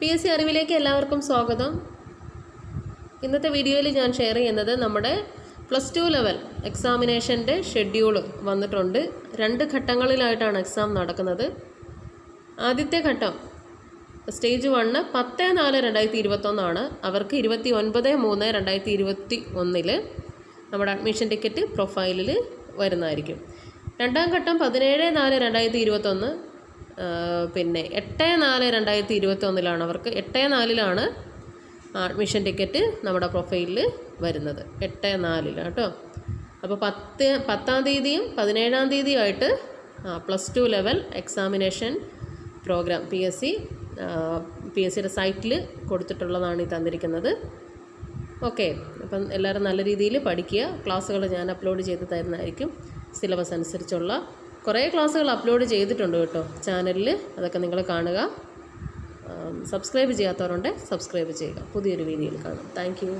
PSC അറിവിലേക്ക് എല്ലാവർക്കും സ്വാഗതം. ഇന്നത്തെ വീഡിയോയിൽ ഞാൻ ഷെയർ ചെയ്യുന്നത് നമ്മുടെ +2 ലെവൽ എക്സാമിനേഷൻ്റെ ഷെഡ്യൂൾ വന്നിട്ടുണ്ട്. 2 ഘട്ടങ്ങളിലായിട്ടാണ് എക്സാം നടക്കുന്നത്. ആദ്യത്തെ ഘട്ടം സ്റ്റേജ് 1 10/4/2021 ആണ്. അവർക്ക് 29/3/2021 നമ്മുടെ അഡ്മിഷൻ ടിക്കറ്റ് പ്രൊഫൈലിൽ വരുന്നതായിരിക്കും. രണ്ടാം ഘട്ടം 17/4/2021, പിന്നെ 8/4/2021 അവർക്ക് 8/4 അഡ്മിഷൻ ടിക്കറ്റ് നമ്മുടെ പ്രൊഫൈലിൽ വരുന്നത്. 8/4 കേട്ടോ. അപ്പോൾ 10-ാം തീയതിയും 17-ാം തീയതിയുമായിട്ട് +2 ലെവൽ എക്സാമിനേഷൻ പ്രോഗ്രാം PSCയുടെ സൈറ്റിൽ കൊടുത്തിട്ടുള്ളതാണ് ഈ തന്നിരിക്കുന്നത്. ഓക്കെ, അപ്പം എല്ലാവരും നല്ല രീതിയിൽ പഠിക്കുക. ക്ലാസ്സുകൾ ഞാൻ അപ്ലോഡ് ചെയ്ത് തരുന്നതായിരിക്കും. സിലബസ് അനുസരിച്ചുള്ള കുറേ ക്ലാസ്സുകൾ അപ്ലോഡ് ചെയ്തിട്ടുണ്ട് കേട്ടോ ചാനലിൽ. അതൊക്കെ നിങ്ങൾ കാണുക. സബ്സ്ക്രൈബ് ചെയ്യാത്തവരുണ്ട്, സബ്സ്ക്രൈബ് ചെയ്യുക. പുതിയൊരു വീഡിയോയിൽ കാണാം. Thank you.